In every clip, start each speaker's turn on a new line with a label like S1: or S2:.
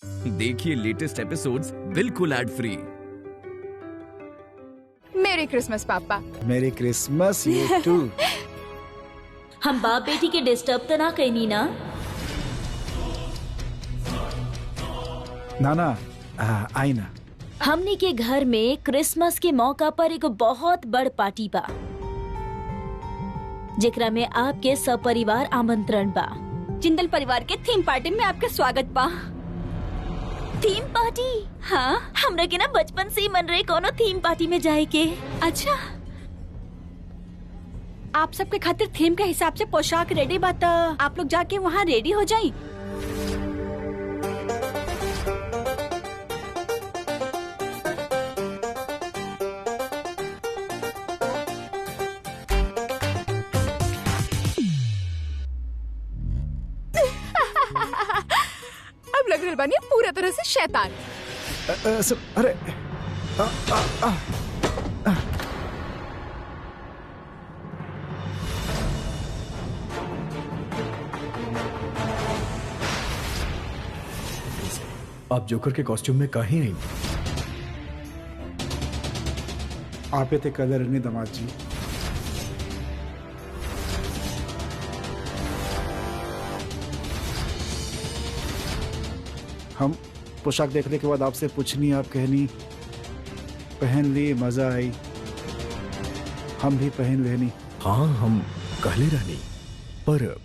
S1: देखिए latest episodes बिल्कुल ad free.
S2: मेरी क्रिसमस पापा।
S3: मेरी क्रिसमस यू टू।
S4: हम बाप बेटी के डिस्टर्ब तो ना कहनी ना?
S3: ना आई ना।
S4: हमनी के घर में क्रिसमस के मौका पर एक बहुत बड़ पार्टी बा, जेकरा में आपके सपरिवार आमंत्रण बा।
S5: जिंदल परिवार के थीम पार्टी में आपका स्वागत बा।
S4: Theme party?
S5: हाँ,
S4: हमरा के ना बचपन से ही मन रहे कोनो थीम पार्टी में जाए के।
S5: अच्छा, आप सबके खातिर थीम के हिसाब से पोशाक रेडी बा, त आप लोग जाके वहाँ रेडी हो जाई।
S2: अब लग रहा बानी पूरा तरह से शैतान।
S3: अरे
S6: आप जोकर के कॉस्ट्यूम में कहीं नहीं।
S3: आप ते कलर नहीं दामाद जी। हम पोशाक देखने के बाद आपसे पूछनी, आप कहनी पहन ली, मजा आई, हम भी पहन लेनी।
S6: हाँ, हम कहले रहनी, पर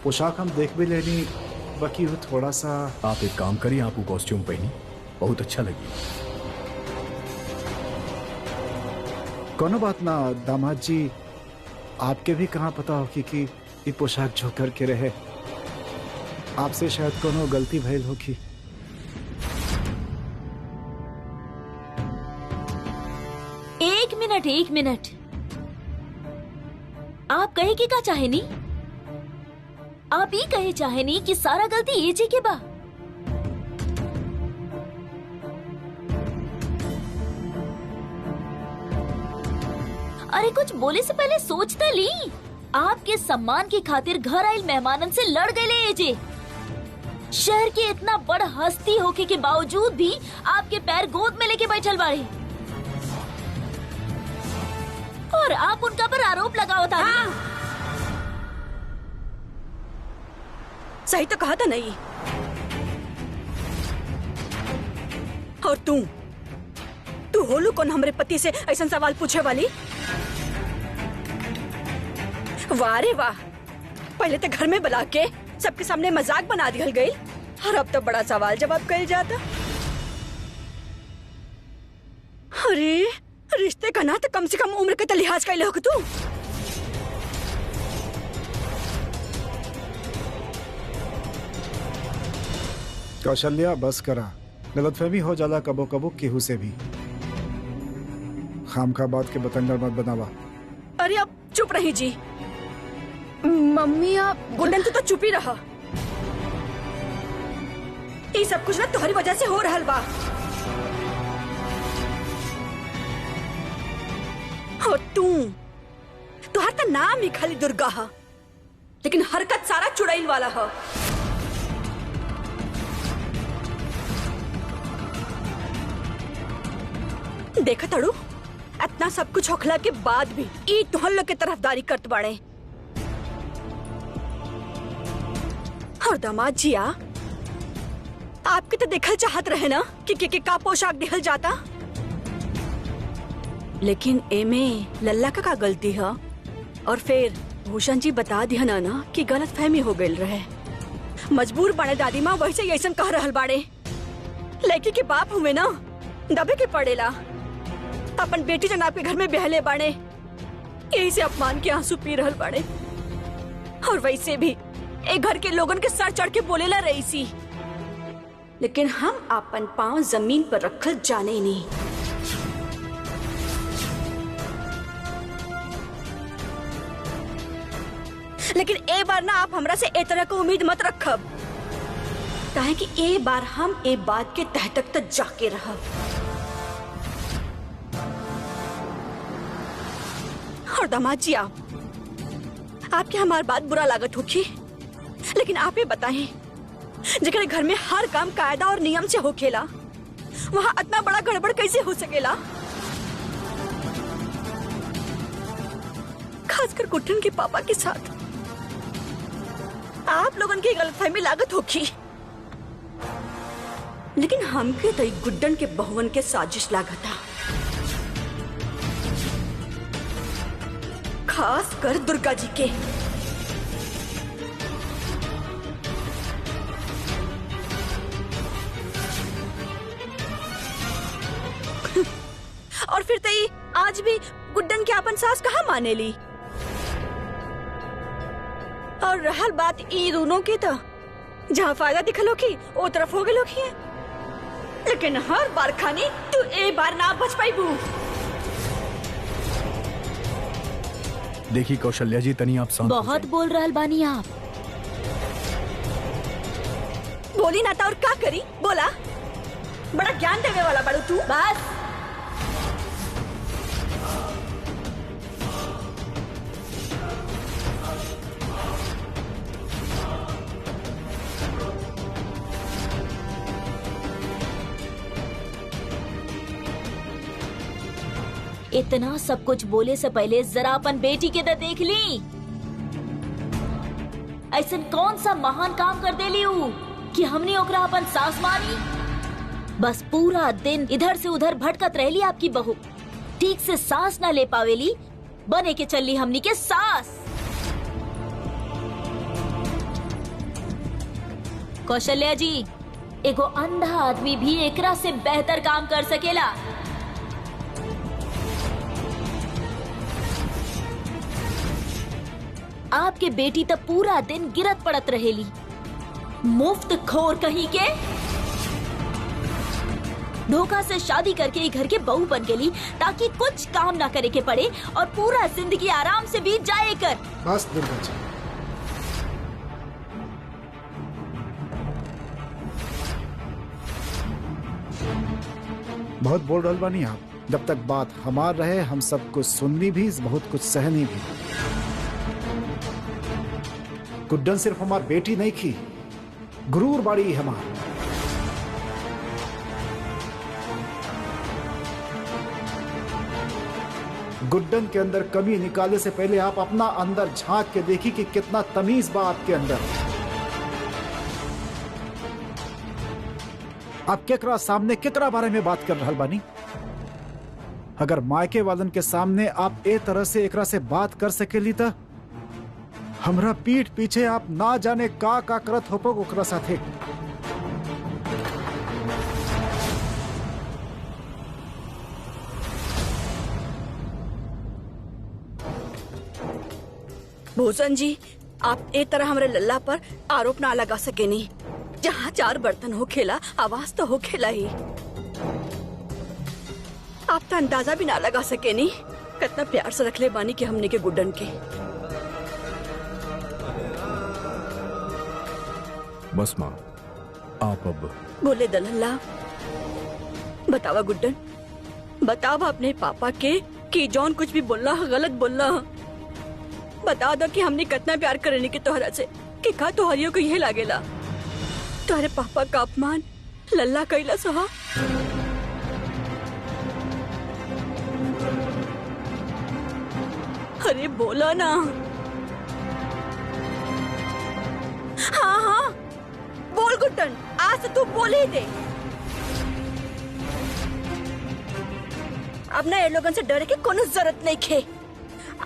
S3: पोशाक हम देख भी लेनी, बाकी हो थोड़ा सा।
S6: आप एक काम करिए, आप वो कॉस्ट्यूम पहनी, बहुत अच्छा लगी।
S3: कोनो बात ना दामाद जी, आपके भी कहाँ पता होगी कि ये पोशाक जो करके रहे, आपसे शायद कोनो गलती भइल होगी।
S4: एक मिनट, आप कहे की का चाहे नी? आप ही कहे चाहे नी कि सारा गलती ये जी के बा? अरे कुछ बोले से पहले सोचता ली। आपके सम्मान की खातिर घर आयल मेहमानन से लड़ गए एजे। शहर के इतना बड़ हस्ती होके के बावजूद भी आपके पैर गोद में लेके बैठल बाड़े, और आप उनका पर आरोप लगाओ था।
S5: हाँ। सही तो कहा था नहीं। और तू होलू कौन हमरे पति से ऐसा सवाल पूछे वाली? वाह रे वाह, पहले तो घर में बुला के सबके सामने मजाक बना दिया गई, और अब तो बड़ा सवाल जवाब कल जाता। अरे रिश्ते का ना तो कम से कम उम्र के तो लिहाज कर लो तू।
S3: कौशल्या बस करा, गलतफहमी हो जाला कबो कबो केहू से भी। खाम खा बात के बतंगड़ मत बनावा।
S5: अरे अब चुप रही जी।
S2: मम्मी आप
S5: गुंडन तो चुप ही रहा। ये सब कुछ ना तुम्हारी वजह से हो रहा बा। और तुहार तो नाम ही खाली दुर्गा है, लेकिन हरकत सारा चुड़ैल वाला है। देखा तड़ू, इतना सब कुछ होखला के बाद भी ई तुहन लोग के तरफदारी करत बाड़े। और दामाद जी आपके तो देखल चाहत रहे ना कि का पोशाक दिखल जाता, लेकिन एमे लल्ला का गलती है। और फिर भूषण जी बता दिया ना कि गलत फहमी हो गई रहे। मजबूर बने दादी माँ वैसे ऐसा कह रहल बाड़े। लड़की के बाप हुए ना, दबे के पड़ेला। अपन बेटी जनाब के घर में बहले बाड़े, यही से अपमान के आंसू पी रहल बाड़े। और वैसे भी एक घर के लोगन के सर चढ़ के बोलेला रही सी, लेकिन हम अपन पांव जमीन पर रखल जाने नहीं। लेकिन ए बार ना आप हमरा से ए तरह की उम्मीद मत रखब, काहे कि ए बार हम ए बात के तह तक जाके रहब। और दामाद जी आपके हमार बात बुरा लागत होगी, लेकिन आप ही बताएं, जेकरे घर में हर काम कायदा और नियम से होखेला, वहाँ इतना बड़ा गड़बड़ कैसे हो सकेला? खासकर गुड्डन के पापा के साथ आप लोगन की गलतफहमी लागत होगी, लेकिन हमके तो गुड्डन के बहुवन के साजिश लागता, खास कर दुर्गा जी के। और फिर तई आज भी गुड्डन के अपन सास कहाँ माने ली? और रहल बात ई दोनों की, तो जहाँ फायदा दिखल होगी वो तरफ हो गए लोग ही है, लेकिन हर बार खानी तू एक बार ना बच पाई बू।
S6: देखी कौशल्या जी, तनी आप शांत हो
S4: बहुत बोल रहल बानी आप।
S5: बोली ना था और क्या करी? बोला बड़ा ज्ञान देवे वाला बड़ू तू।
S4: बस इतना सब कुछ बोले से पहले जरा अपन बेटी के तो देख ली। ऐसा कौन सा महान काम कर देली कि हमने ओकरा अपन सास मानी? बस पूरा दिन इधर से उधर भटकत रहली आपकी बहू, ठीक से सांस ना ले पावेली, बने के चलली हमनी के सास। कौशल्या जी, एगो अंधा आदमी भी एकरा से बेहतर काम कर सकेला। आपके बेटी तो पूरा दिन गिरत पड़त रहेली, मुफ्त खोर कहीं के। धोखा से शादी करके घर के बहू बन गेली ताकि कुछ काम ना करे के पड़े और पूरा जिंदगी आराम से बीत जाए कर।
S3: बस दुर्गा जी, बहुत बोल रहल बानी आप। जब तक बात हमार रहे, हम सब कुछ सुननी भी, बहुत कुछ सहनी भी। गुड्डन सिर्फ हमार बेटी नहीं थी, गुरूर बाड़ी हमार। गुड्डन के अंदर कमी निकालने से पहले आप अपना अंदर झांक के देखी कि कितना तमीज बा आपके अंदर। आप केकरा सामने केकरा बारे में बात कर रहल बानी? अगर मायके वालन के सामने आप ए तरह से एकरा से बात कर सकेली तो हमरा पीठ पीछे आप ना जाने का करत हो पग ओकरा साथे।
S5: भूषण जी, आप एक तरह हमारे लल्ला पर आरोप ना लगा सके नहीं। जहाँ चार बर्तन हो खेला, आवाज तो हो खेला ही। आप तो अंदाजा भी ना लगा सके नहीं कितना प्यार से रखले बानी के हमने के गुड्डन के।
S6: बस माँ, आप अब
S5: बोले दलल्ला, बतावा गुड्डन, बतावा अपने पापा के कि जौन कुछ भी बोलना गलत बोलना। बता दो कि हमने कितना प्यार करने के तोहरा से कि का तोहरियों को यह लागेला तुम्हारे पापा का अपमान लल्ला कैला सहा। अरे बोला ना। हाँ हाँ बोल गुड्डन, आज तू बोल ही दे। अब ना ये लोगन से डरे के कोनो जरूरत नहीं खे।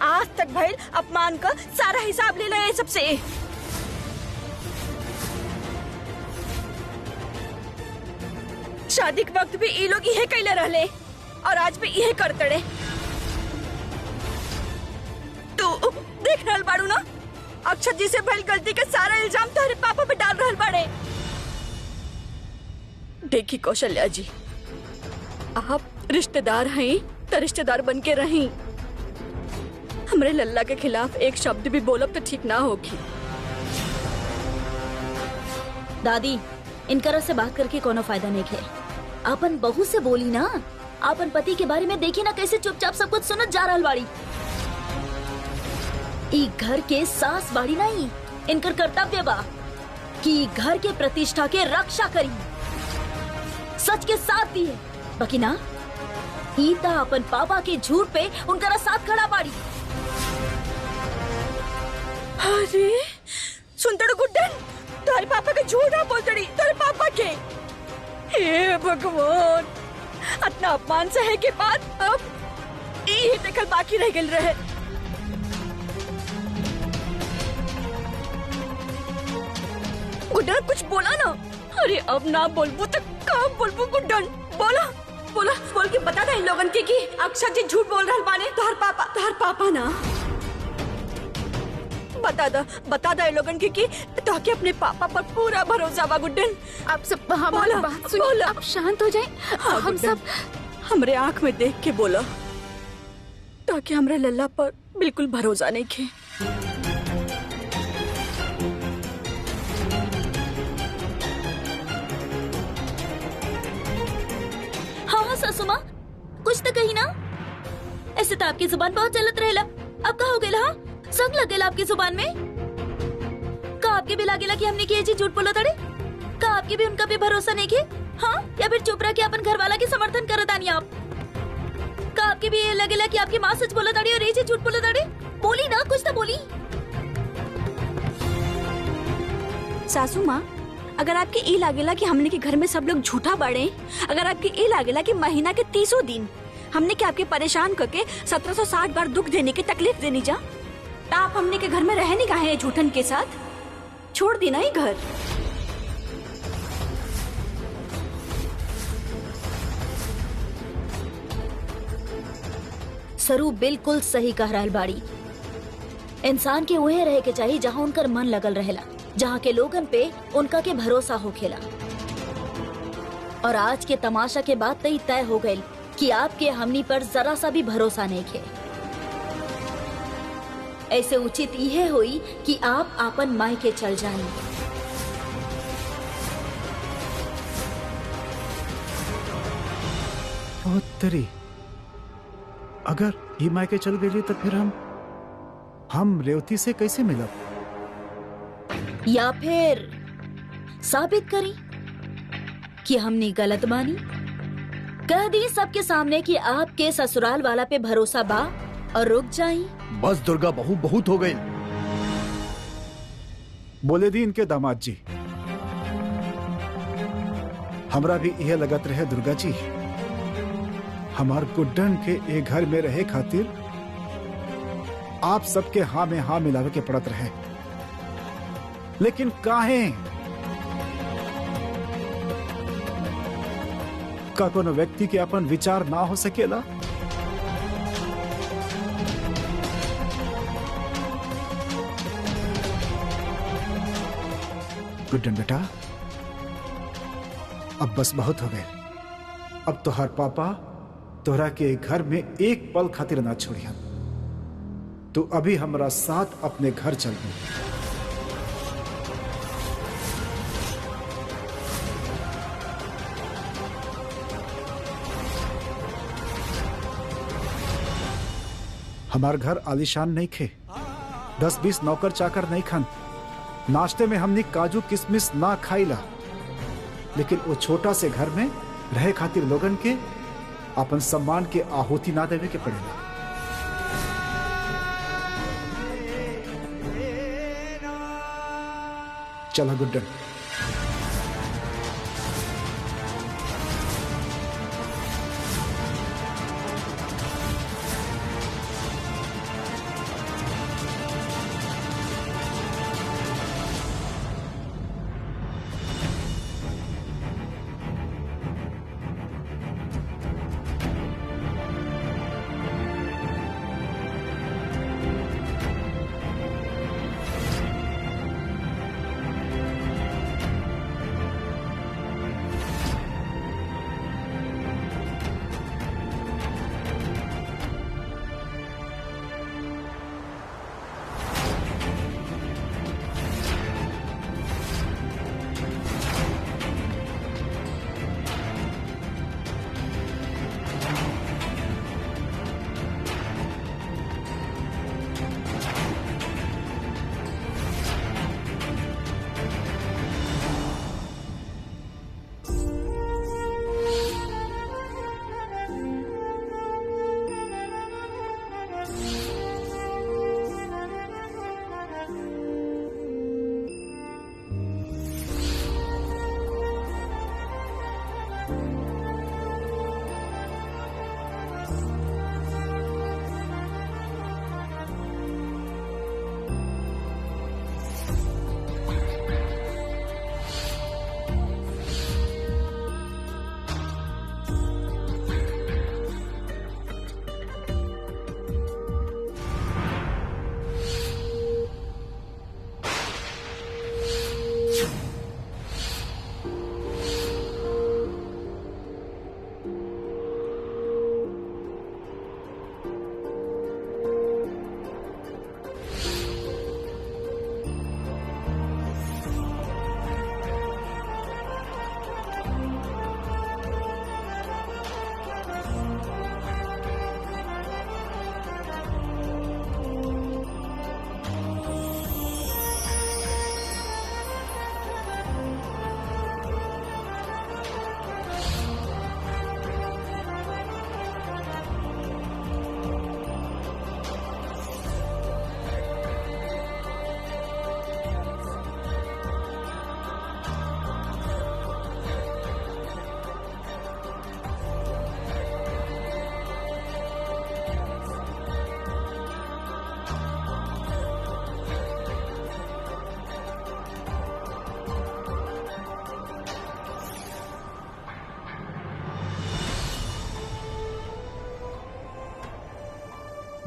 S5: आज तक भइल अपमान का सारा हिसाब ले ले सबसे। शादी के वक्त भी ये लोग यह कैले रहले और आज भी यह करतड़े। तू देख रहल बाड़ू ना, अक्षत जी से भइल गलती के सारा इल्जाम तुम्हारे पापा पे डाल रहल बाड़े। देखी कौशल्या जी, आप रिश्तेदार हैं तो रिश्तेदार बन के रहीं। हमरे लल्ला के खिलाफ एक शब्द भी बोलब तो ठीक ना होगी।
S4: दादी, इनकर से बात करके कोनो फायदा नहीं है। अपन बहू से बोली ना, अपन पति के बारे में देखी ना कैसे चुपचाप सब कुछ सुनत जा रहल बाड़ी। ई घर के सास बाड़ी नहीं, इनकर कर्तव्य बा कि घर के प्रतिष्ठा के रक्षा करी, सच के साथ दिए। बाकी ना ईता अपन पापा के झूठ पे उनका साथ खड़ा बाड़ी।
S5: अरे सुनतड़ गुड्डन, तारे पापा के झूठ ना बोलतड़ी, तारे पापा के। हे भगवान, इतना अपमान सहे के बाद अब ये देखल बाकी रह गल रहे। गुड्डन कुछ बोला ना। अरे अब ना बोलबू तो कहाँ बोलबू गुड्डन, बोला बोला बोल के बता दे इन लोगन के कि अक्षर जी झूठ बोल रहा बाने। तोहर पापा ना बता दा इन लोगन के कि ताकि अपने पापा पर पूरा भरोसा बा। गुड्डन
S2: आप सब हमारी
S5: बोला,
S2: बात सुनिए,
S5: बोला।
S2: आप शांत हो जाएं।
S5: हाँ,
S2: हम
S5: गुड्डन,
S2: सब
S5: हमरे आंख में देख के बोला ताकि हमरे लल्ला पर बिल्कुल भरोसा नहीं खे।
S4: हाँ ससुमा, कुछ तो कही ना। ऐसे तो आपकी जुबान बहुत चलत रहेला, अब का हो गेला? हाँ, संग लगेला आपकी जुबान में। का आपके भी लागेला कि हमने किए जी झूठ बोला तड़े? का आपके भी उनका भी भरोसा नहीं किए? हाँ, या फिर चुप रह के अपन घर वाला के समर्थन करत आनी आप? का आपके भी ये लगेला कि आपकी माँ सच बोला तड़ी और ये जी झूठ बोला तड़े? बोली ना, कुछ तो बोली।
S5: सासू माँ, अगर आपके ई लागेला कि हमने के घर में सब लोग झूठा बाड़े, अगर आपके ई लागेला कि महीना के 30 दिन हमने के आपके परेशान करके 1760 बार दुख देने की तकलीफ देनी जा, तो आप हमने के घर में रह नहीं काहे झूठन के साथ? छोड़ दी ना ये घर।
S4: सरू बिल्कुल सही कह रहल बाड़ी। इंसान के उहे रहे के चाहिए जहाँ उनकर मन लगल रहेला, जहाँ के लोगन पे उनका के भरोसा होखेला। और आज के तमाशा के बाद तय तय हो गई कि आपके हमनी पर जरा सा भी भरोसा नहीं खे। ऐसे उचित यह हुई कि आप आपन माई के चल जाएं।
S3: तेरी अगर ही मायके चल गई तो फिर हम रेवती से कैसे मिलब?
S4: या फिर साबित करी कि हमने गलत बानी। कह दी सबके सामने कि आपके ससुराल वाला पे भरोसा बा और रुक जाई।
S6: बस दुर्गा बहू, बहुत हो गई।
S3: बोले दी इनके दामाद जी। हमरा भी यह लगत रहे दुर्गा जी, हमार गुड्डन के एक घर में रहे खातिर आप सबके हाँ में हाँ मिलावे के पड़त रहे, लेकिन काहे? का कोनो व्यक्ति के अपन विचार ना हो सकेला? गुड्डन बेटा, अब बस बहुत हो गए। अब तो हर पापा तोहरा के घर में एक पल खातिर ना छोड़िया। तू अभी हमरा साथ अपने घर चल गई। हमार घर आलीशान नहीं खे, 10-20 नौकर चाकर नहीं खन। नाश्ते में हमने काजू किशमिश ना खाईला, लेकिन वो छोटा से घर में रहे खातिर लोगन के अपन सम्मान के आहुति ना देवे के पड़ेला। चला गुड्डन।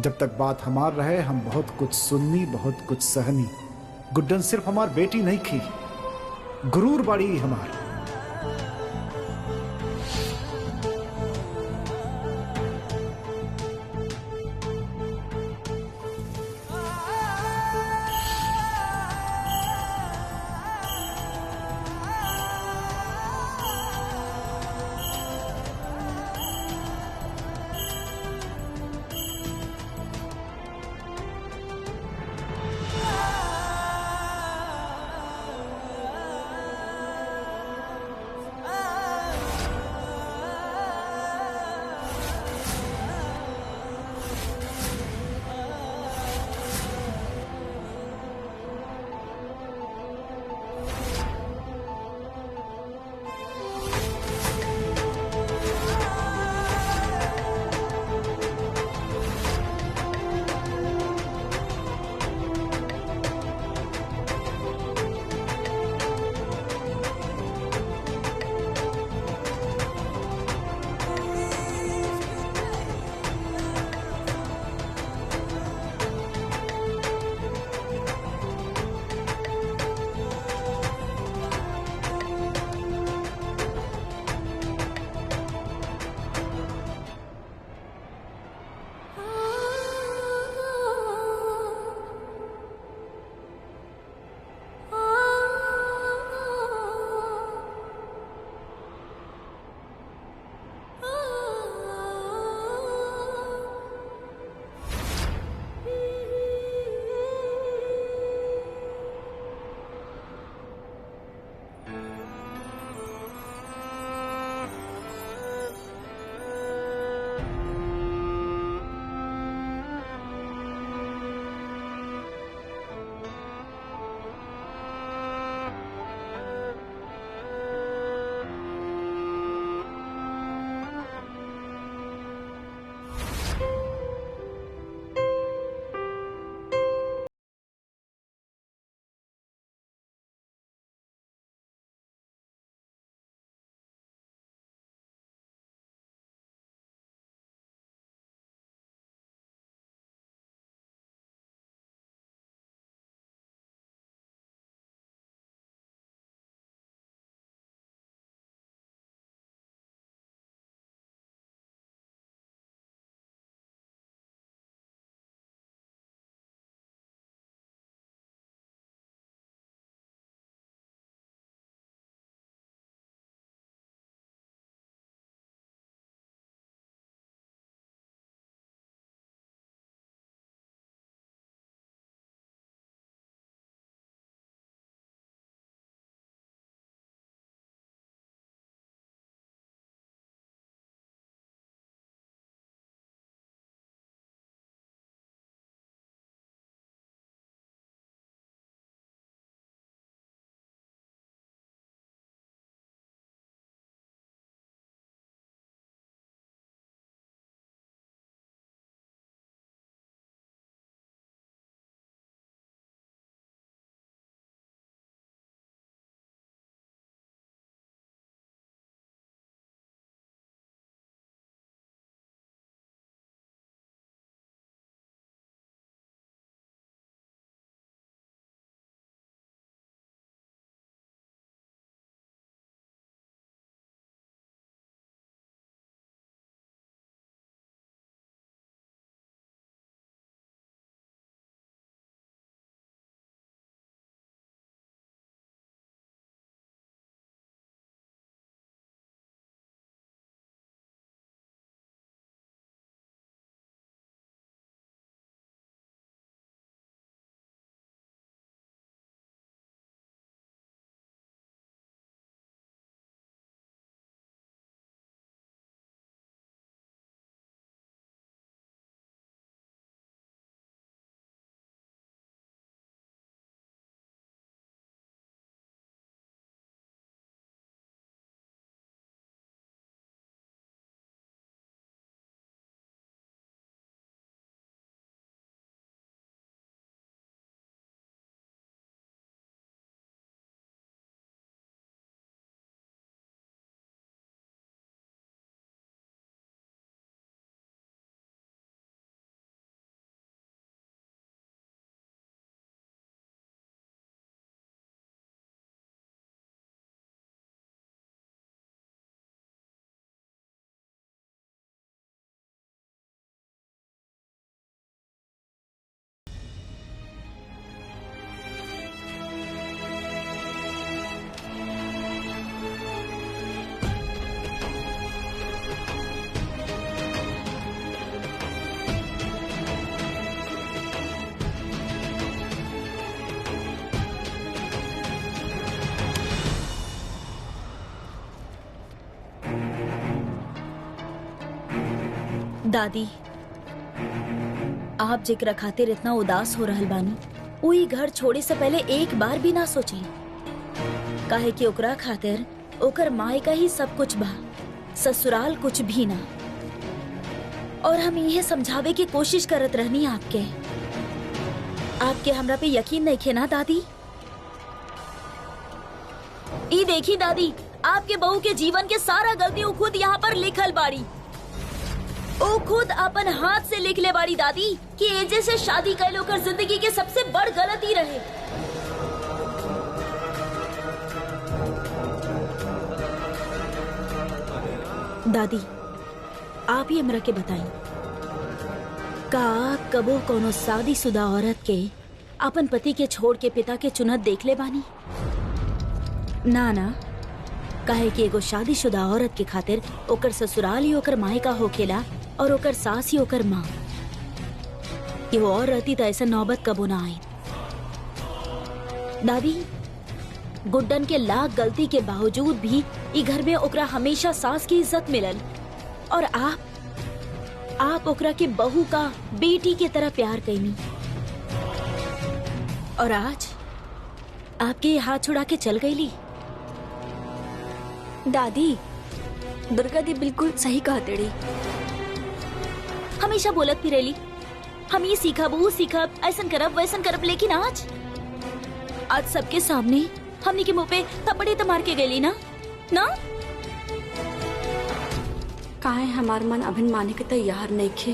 S3: जब तक बात हमार रहे हम बहुत कुछ सुननी, बहुत कुछ सहनी। गुड्डन सिर्फ हमार बेटी नहीं थी, गुरूर बाड़ी हमार।
S4: दादी, आप जेकरा खातिर इतना उदास हो रहल बानी, वही घर छोड़े से पहले एक बार भी ना सोची। काहे कि ओकरा खातिर ओकर माई का ही सब कुछ बा, ससुराल कुछ भी ना। और हम यह समझावे की कोशिश करत रहनी आपके हमरा पे यकीन नहीं खे ना दादी? ई देखी दादी, आपके बहू के जीवन के सारा गलती वो खुद यहाँ पर लिखल बाड़ी। वो खुद अपन हाथ से लिख ले बाड़ी दादी कि एजे से शादी कर लोकर जिंदगी के सबसे बड़ गलती रहे। दादी, आप ही हमरा के बताई, का कबो कोनो शादीशुदा औरत के अपन पति के छोड़ के पिता के चुनत देख ले बानी? ना ना, काहे कि एगो शादीशुदा औरत के खातिर ओकर ससुराल ही ओकर माई का होखेला और ओकर सास ही ओकर माँ। कि वो और रहती तो ऐसा नौबत कबो ना आई। दादी, गुड्डन के लाख गलती के बावजूद भी ई घर में ओकरा हमेशा सास की इज्जत मिलल, और आप ओकरा के बहू का बेटी के तरह प्यार कईनी। और आज आपके हाथ छुड़ा के चल गईली।
S5: दादी, दुर्गा दी बिल्कुल सही कहा तेरी।
S4: हमेशा बोलत फिरेली, हम ये सीखब वो सीखब, ऐसन करब वैसन करब, लेकिन आज सबके सामने हमनी के मुंह पे थप्पड़ी तो मार के गईली ना।
S5: काहे हमार मन अभिन माने के तैयार नहीं खे।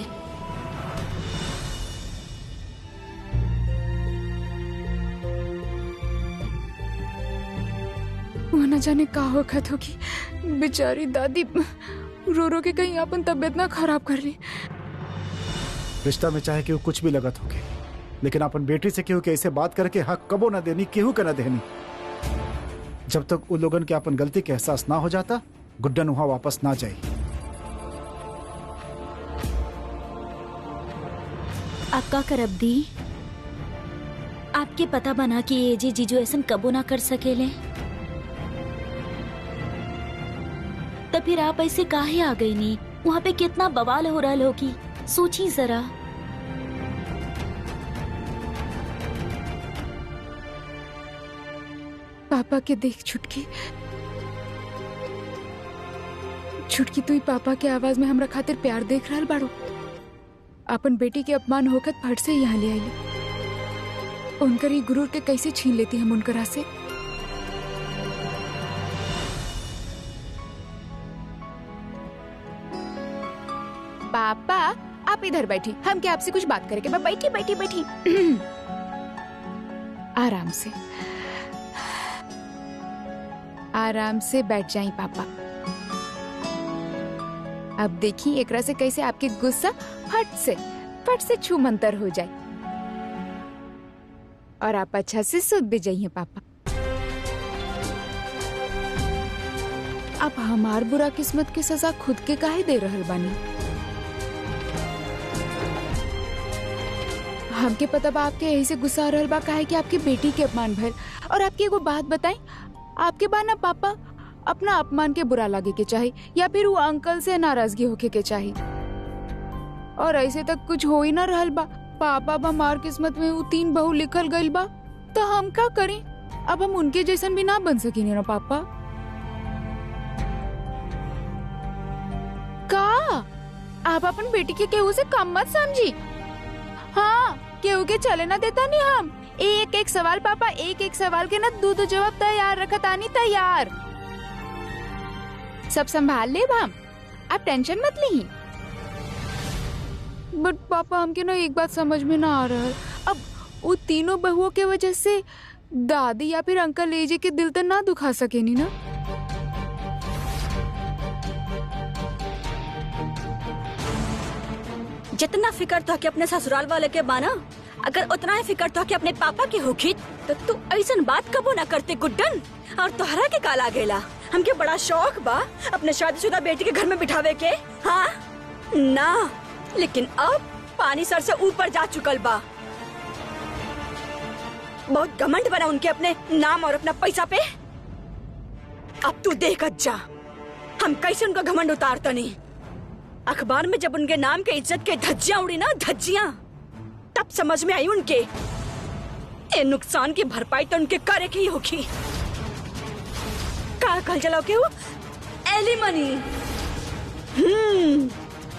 S2: वो न जाने का होखत होगी, बेचारी दादी रो रो के कहीं अपन तबीयत ना खराब कर ली।
S3: रिश्ता में चाहे केहू कुछ भी लगत होके, लेकिन अपन बेटी से केहू के ऐसे बात करके हक कबो न देनी, केहू के न देनी। जब तक उन लोगन के अपन गलती के एहसास ना हो जाता, गुड्डन वहां वापस ना जाए।
S4: आपका करब दी, आपके पता बना कि ये जी जीजू ऐसा कबो ना कर सकेले, तो फिर आप ऐसे काहे आ गई नी? वहाँ पे कितना बवाल हो रहा होगी, सोची जरा।
S2: पापा के देख छुटकी, तू ही पापा के आवाज में हमरा खातिर प्यार देख रहा बाड़ो। अपन बेटी के अपमान होकर फट से यहाँ ले आई, उनकर ही गुरूर के कैसे छीन लेती हम उनकरा से। पापा आप इधर बैठी, हम क्या आपसे कुछ बात करेंगे? बैठी बैठी बैठी आराम से बैठ जाएं पापा। अब देखिए एकरा से कैसे आपके गुस्सा फट से छू मंतर हो जाए और आप अच्छा से सुध भी जाइए पापा। आप हमार बुरा किस्मत के सजा खुद के काहे दे रहल बानी? हमके पता बा आपके यही से गुस्सा आ रहल बा काहे कि आपकी बेटी के अपमान भइल। और आपकी एगो बात बताई, आपके बा ना पापा अपना अपमान के बुरा लगे के चाहे या फिर वो अंकल से नाराजगी होके के चाहे, और ऐसे तक कुछ हो ही ना रहल बा। पापा हमार किस्मत में वो 3 बहू लिखल गइल बा, तो हम क्या करें? अब हम उनके जैसन भी ना बन सकेंगे ना पापा। का आप अपन बेटी के केहू से कम मत समझी। हाँ, केहू के चले ना देता नहीं हम। एक एक सवाल पापा, एक सवाल के ना 2 जवाब तैयार रखतानी, तैयार। सब संभाल ले हम, आप टेंशन मत ली। बट पापा हमके ना एक बात समझ में ना आ रहा है, अब वो तीनों बहुओं के वजह से दादी या फिर अंकल एजे के दिल तो ना दुखा सके नी ना।
S5: जितना फिक्र तो के अपने ससुराल वाले के बाना, अगर उतना ही फिक्र तो के अपने पापा के होखी तो तू ऐसा बात कबो ना करते गुड्डन। और तोहरा के काला गेला, हमके बड़ा शौक बा अपने शादीशुदा बेटी के घर में बिठावे के। हाँ ना, लेकिन अब पानी सर से ऊपर जा चुकल बा। बहुत घमंड बना उनके अपने नाम और अपना पैसा पे। अब तू देख जा हम कैसे उनका घमंड उतारता नहीं। अखबार में जब उनके नाम के इज्जत के धज्जियां उड़ी ना, धज्जियां, तब समझ में आई उनके ये नुकसान की भरपाई तो उनके करे की होगी। का कल चलाओ के वो एलिमनी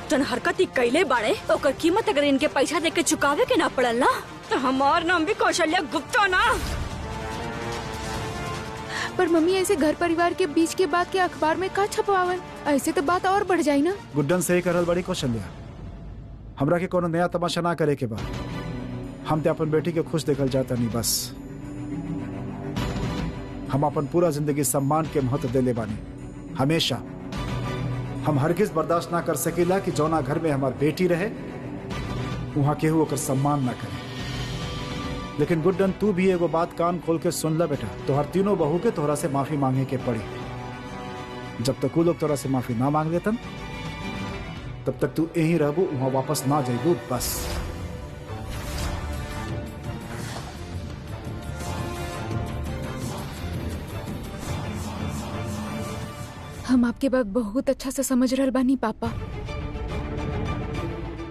S5: जन हरकत ही कैले बाड़े, ओकर कीमत अगर इनके पैसा देके चुकावे के ना पड़ल ना, तो हमार नाम भी कौशल्या गुप्ता ना।
S2: पर मम्मी ऐसे घर परिवार के बीच के बात के अखबार में का छपवावन? ऐसे तो बात और बढ़ जाई ना।
S3: गुड्डन सही करल बड़ी कौशल्या, हमरा के कोनो नया तमाशा ना करे के बा। हम ते अपन बेटी के खुश देखल जाता नहीं, बस हम अपन पूरा जिंदगी सम्मान के महत्व देले बानी। हमेशा हम हरगिज बर्दाश्त ना कर सकेला कि जौना घर में हमार बेटी रहे वहां केहू ओकर सम्मान ना करे। लेकिन गुड्डन, तू भी एगो बात कान खोल के सुन ला बेटा, तोहर तीनों बहू के तोहरा से माफी मांगे के पड़ी। जब तक वो लोग तोहरा से माफी ना मांग लेतन तब तक तू यहीं रहबू, वहां वापस ना जाइबू, बस।
S2: हम आपके बात बहुत अच्छा से समझ रहल बानी पापा,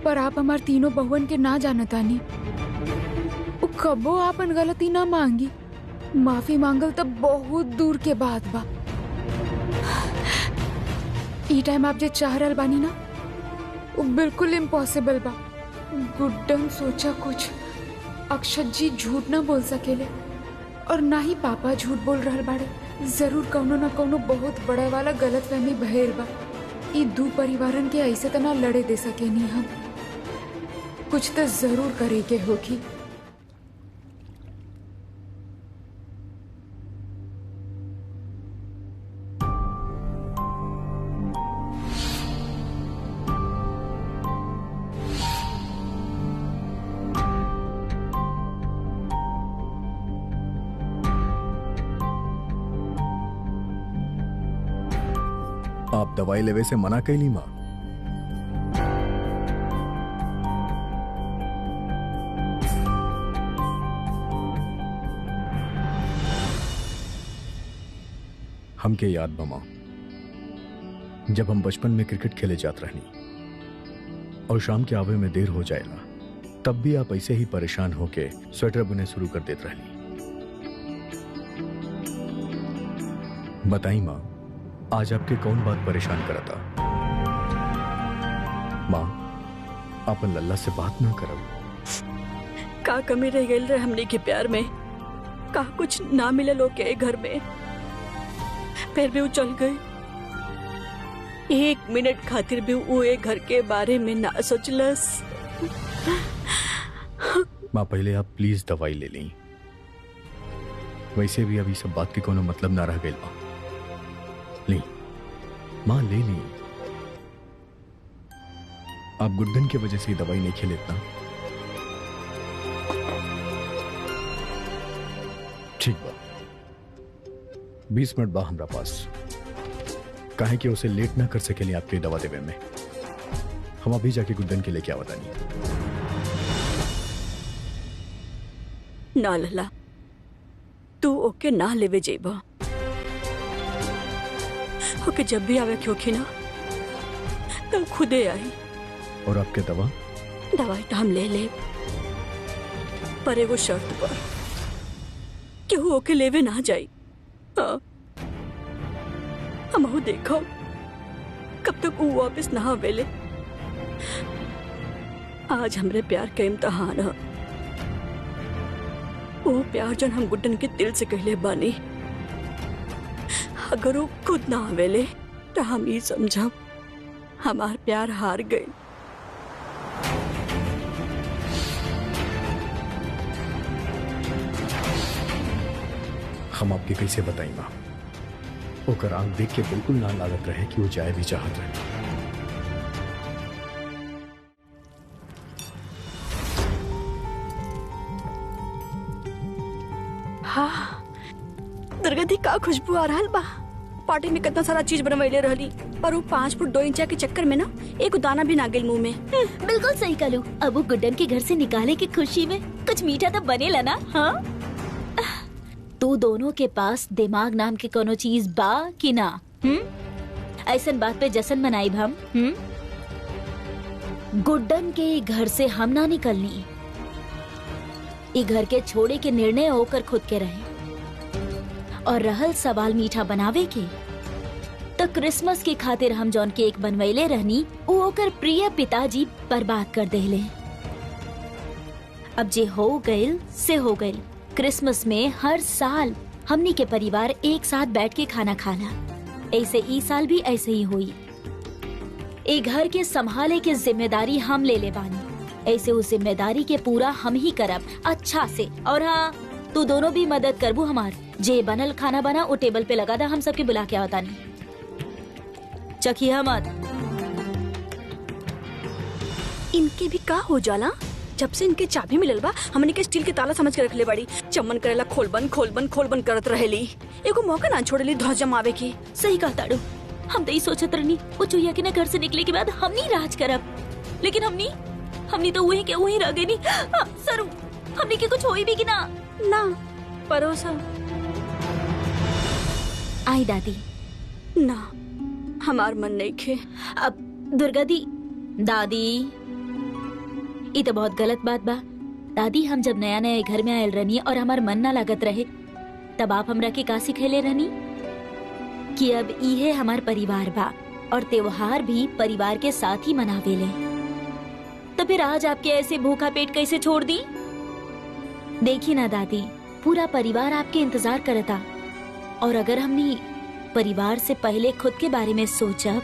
S2: पर आप हमार तीनों बहुवन के ना जानतानी। कबो आपन गलती ना मांगी, माफी मांगल तब बहुत दूर के बात बा। ई टाइम आप जे चाह रहल बानी ना, वो बिल्कुल इम्पॉसिबल बा। गुड्डन सोचा कुछ, अक्षत जी झूठ ना बोल सकेले और ना ही पापा झूठ बोल रहल बाड़े। जरूर कौनो ना कौनो बहुत बड़ा वाला गलतफहमी भइल बा। ई दू परिवारन के ऐसे तो ना लड़े दे सकेनी हम, कुछ तो जरूर करे के होगी।
S6: आप दवाई लेवे से मना कैली माँ? हमके याद बा माँ, जब हम बचपन में क्रिकेट खेले जात रहनी और शाम के आवे में देर हो जाएगा, तब भी आप ऐसे ही परेशान होके स्वेटर बुने शुरू कर देते रहनी। बताई माँ, आज आपके कौन बात परेशान करता? माँ, आपन लल्ला से बात ना करब।
S5: का कमी रह गई रहे हमने के प्यार में? का कुछ ना मिले लोग के घर में? फिर भी वो चल गई। एक मिनट खातिर भी वो एक घर के बारे में ना सोचलस।
S6: माँ, पहले आप प्लीज दवाई ले लें। वैसे भी अभी सब बात के कोनो मतलब ना रह गई। माँ ले, माँ ले ली। आप गुड्डन की वजह से दवाई नहीं खेले इतना। ठीक बा, 20 मिनट बा हमरा पास, काहे कि उसे लेट ना कर सके आपके दवा देवे में। हम अभी जाके गुड्डन के लेके आवता नहीं।
S5: ना लला, तू ओके ना लेवे जेबा। ओके जब भी आवे क्योंकि ना तो खुदे आई।
S6: और आपके
S5: दवाई तो हम ले ले, पर एगो शर्त पर कि वो ओके लेवे ना जाई। हाँ, हम देखो कब तक वो वापस ना आवेले। आज हमरे प्यार के इम्तहान है। वो प्यार जन हम गुड्डन के दिल से कहले बानी, अगर वो खुद ना आवेले तो हम ये समझा हमार प्यार हार गए।
S6: हम आपके कैसे बताई माँ? ओकर आंख देख के बिल्कुल ना लागत रहे कि वो जाए भी चाहत रहे।
S5: हाँ, दुर्गंधी का खुशबू आ रहल बा। पार्टी में कितना सारा चीज बनवैले रहली, पर वो 5 फुट 2 इंच के चक्कर में ना एक दाना भी ना गेल मुंह में।
S4: बिल्कुल सही कहलू। अब वो गुड्डन के घर से निकाले की खुशी में कुछ मीठा तो बनेला ना। हाँ, तू दोनों के पास दिमाग नाम के कोनो चीज बा कि ना? ऐसन बात पे जश्न मनाई हम। गुड्डन के ई घर से हम ना निकलनी। ई घर के छोड़े के निर्णय होकर खुद के रहे। और रहल सवाल मीठा बनावे के, तो क्रिसमस के खातिर हम जौन केक बनवैले रहनी वो ओकर प्रिय पिताजी बर्बाद कर देले। अब जे हो गइल से हो गइल। क्रिसमस में हर साल हमनी के परिवार एक साथ बैठ के खाना खाना, ऐसे ई साल भी ऐसे ही हुई। ए घर के संभाले के जिम्मेदारी हम ले ले बानी, ऐसे उस जिम्मेदारी के पूरा हम ही करब अच्छा से। और हाँ, तू दोनों भी मदद करबू हमार। जे बनल खाना बना वो टेबल पे लगा दा, हम सबके बुला के आवता नहीं। चखिया मत।
S5: इनके भी का हो जाला, जब से इनके चाबी मिलल बा हमने के स्टील के ताला समझ के रखले बड़ी। चमन करेला खोल बन करत रहेली। एगो मौका ना छोड़ेली ध्वज जमावे की।
S4: सही कहा ताड़ू, हम तो ही सोचत रहनी वो चुहिया के ना घर से निकले के बाद हमनी राज करब, लेकिन हमनी तो वही के वही रह गई नी। सरू, हमनी के कुछ होई भी कि ना
S5: परोसा।
S4: आई दादी
S5: ना, हमार मन नहीं खे।
S4: अब दुर्गा दी, दादी ये तो बहुत गलत बात बा। दादी, हम जब नया नया घर में आयल रहनी और हमार मन ना लागत रहे, तब आप हमरा के का सिखैले रहनी कि अब इहे हमार परिवार बा और त्योहार भी परिवार के साथ ही मनावेले। तो फिर आज आपके ऐसे भूखा पेट कैसे छोड़ दी? देखी ना दादी, पूरा परिवार आपके इंतजार करता, और अगर हमनी परिवार से पहले खुद के बारे में सोचब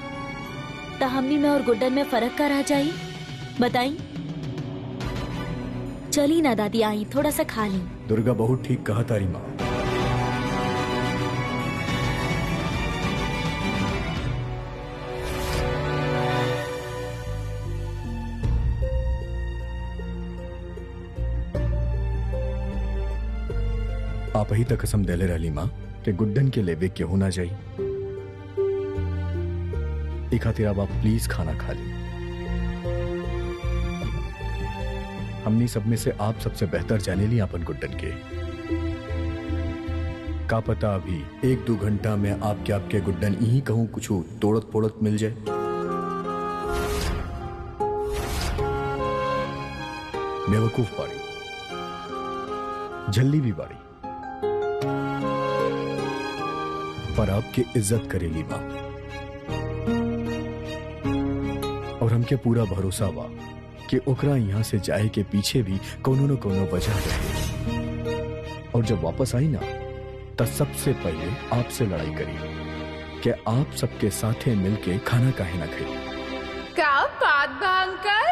S4: तो हमनी में और गुड्डन में फर्क का रह जाई? बताई। चली ना दादी, आई थोड़ा सा खा ली।
S6: दुर्गा बहुत ठीक कहा तारी माँ। आप ही तक कसम देले रहली माँ कि गुड्डन के लेवे के होना चाहिए। ई खातिर अब आप प्लीज खाना खा ली। हमनी सब में से आप सबसे बेहतर जाने ली अपन गुड्डन के। का पता अभी 1-2 घंटा में आपके गुड्डन यही कहूं कुछ तोड़त पोड़त मिल जाए। बेवकूफ बाड़ी, झल्ली भी बाड़ी, पर आपकी इज्जत करेली मां। और हमके पूरा भरोसा बा कि ओकरा यहाँ से जाए के पीछे भी कोनो न कोनो वजह रहे। और जब वापस आई ना, तब सबसे पहले आपसे लड़ाई करी कि आप सबके साथे मिलके खाना काहे ना खाई।
S2: क्या बात बा अंकल?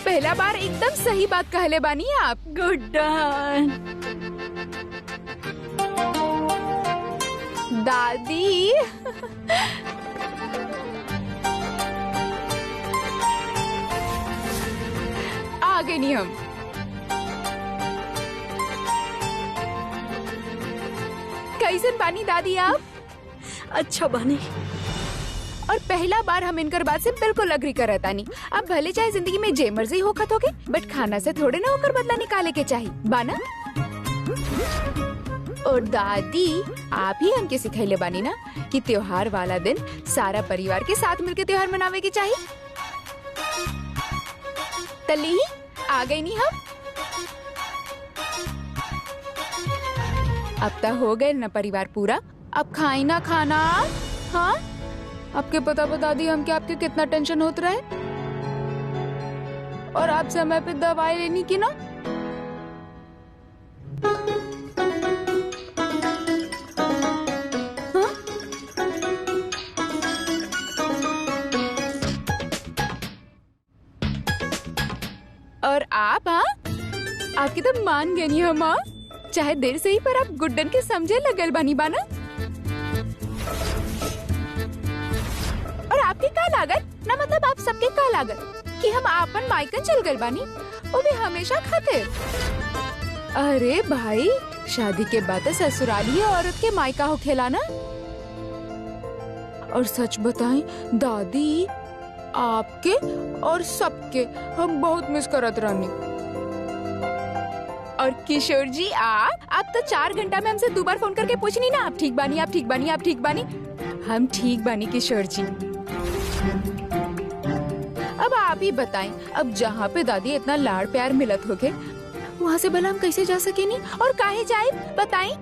S2: पहला बार एकदम सही बात कहले बानी आप।
S5: गुड्डन,
S2: दादी आ गए नहीं हम। कैसन बानी दादी आप?
S5: अच्छा बानी।
S2: और पहला बार हम इनकर बात से बिल्कुल अग्री करता नहीं। अब भले चाहे जिंदगी में जे मर्जी होखत होके, बट खाना से थोड़े ना होकर बदला निकाले के चाहिए बाना। और दादी, आप ही हमके सिखैले बानी ना कि त्योहार वाला दिन सारा परिवार के साथ मिलकर त्योहार मनावे के चाहिए। तली आ गई नहीं हम। अब तक हो गए ना परिवार पूरा। अब खाई ना खाना। हाँ, आपके पता बता दी हमके आपके कितना टेंशन होता रहे। और आप समय पे दवाई लेनी की ना। हाँ? और आप, हाँ, आपकी तो मान गए नहीं हम। हाँ, चाहे देर से ही, पर आप गुड्डन के समझे लगल बानी बाना। और आपके का लागत ना, मतलब आप सबके का लागत कि हम आपन मायकन चल गए बानी, वो भी हमेशा खातिर। अरे भाई, शादी के बाद ससुराली औरत के मायका हो खेलाना। और सच बताएं दादी, आपके और सबके हम बहुत मिस करत रहनी। और किशोर जी आप तो 4 घंटा में हमसे 2 बार फोन करके पूछनी ना, आप ठीक बानी, आप ठीक बानी, आप ठीक बानी। हम ठीक बानी किशोर जी। अब आप ही बताएं, अब जहाँ पे दादी इतना लाड़ प्यार मिलत होके, वहाँ से भला हम कैसे जा सके नहीं, और काहे जाए बताएं।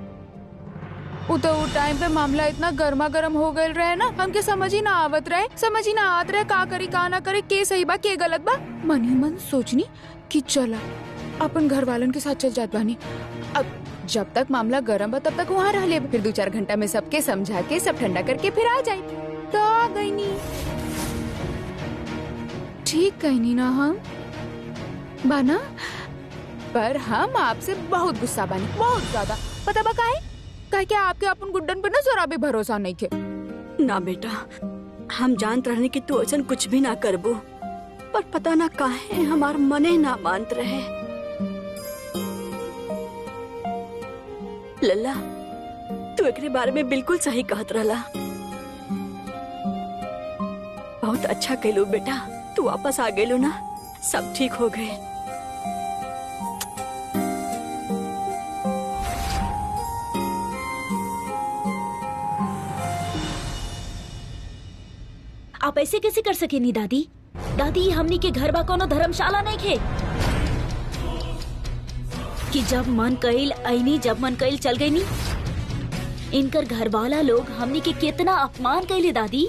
S2: वो टाइम पे मामला इतना गर्मा गर्म हो गए रहे ना, हमके समझ ही ना आवत रहे, का करी का ना करे, के सही बा के गलत बा। मन ही मन सोचनी कि चला अपन घर वालन के साथ चल जात बानी। अब जब तक मामला गर्म बा तब तक वहाँ रह ले, फिर 2-4 घंटा में सबके समझा के सब ठंडा करके फिर आ जाए। तो आ गई नी, ठीक कही नी ना हम बाना। पर हम आपसे बहुत गुस्सा बानी, बहुत ज्यादा। पता बा काहे? क्या आपके अपन गुड्डन पे ना जरा भी भरोसा नहीं थे।
S5: ना बेटा, हम जानत रहने कि तू ऐसा कुछ भी ना करबो, पर पता ना काहे हमार मने ना मानत रहे। लल्ला, तू एकरे बारे में बिल्कुल सही कहत रहला। बहुत अच्छा कहलू बेटा, तू वापस आ गेलू ना, सब ठीक हो गए।
S4: आप ऐसे कैसे कर सके नी दादी? दादी, हमनी के घर बा कोनो धर्मशाला नहीं खे कि जब मन कइल आईनी, जब मन कइल चल गई नी। इनकर घर वाला लोग हमनी के कितना अपमान कइले दादी।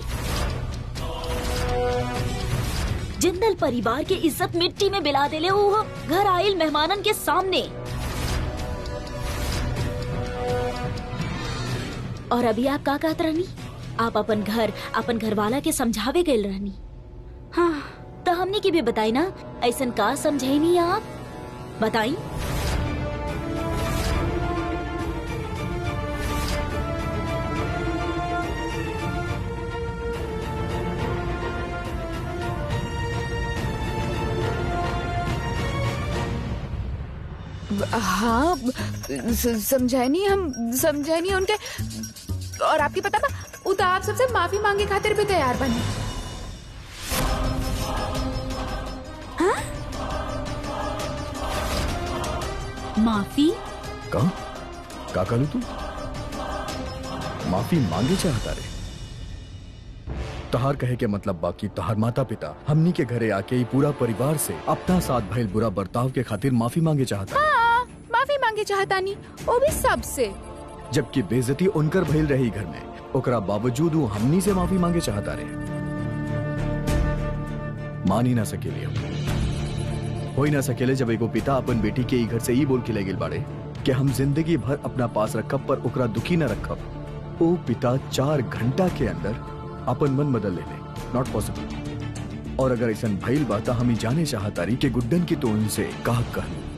S4: जिंदल परिवार के इज्जत मिट्टी में मिला देले वो घर आइल मेहमानन के सामने। और अभी आप का कहत रहनी? आप अपन घर वाला के समझावे गए रहनी। हाँ, तो हमने की भी बताई ना, ऐसन का समझे नहीं आप बताई।
S2: हाँ, समझाए नहीं, हम समझाए नहीं उनके। और आपकी पता बा, तो आप सबसे माफी मांगे खातिर भी तैयार बने।
S4: हाँ? माफी?
S6: का करूं तू? माफी मांगे चाहता रे? तहार कहे के मतलब बाकी तहार माता पिता हमनी के घरे आके ही पूरा परिवार से अपना साथ भइल बुरा बर्ताव के खातिर माफी मांगे चाहता।
S2: हाँ, माफी मांगे चाहता नहीं, वो भी सबसे।
S6: जबकि बेइज्जती उनकर भइल रही घर में, ओकरा बावजूद वो हमनी से माफी मांगे चाहता रे। मान ही ना सकेले, हो ही ना सकेले जब एगो पिता अपन बेटी के ई घर से ही बोल के ले गेल बाड़े कि हम जिंदगी भर अपना पास रखब पर ओकरा दुखी न रखब। ओ पिता 4 घंटा के अंदर अपन मन बदल ले। Not possible. और अगर ऐसा भइल बा त हम ही जाने चाहता रही कि गुड्डन की तो उनसे का कहूं।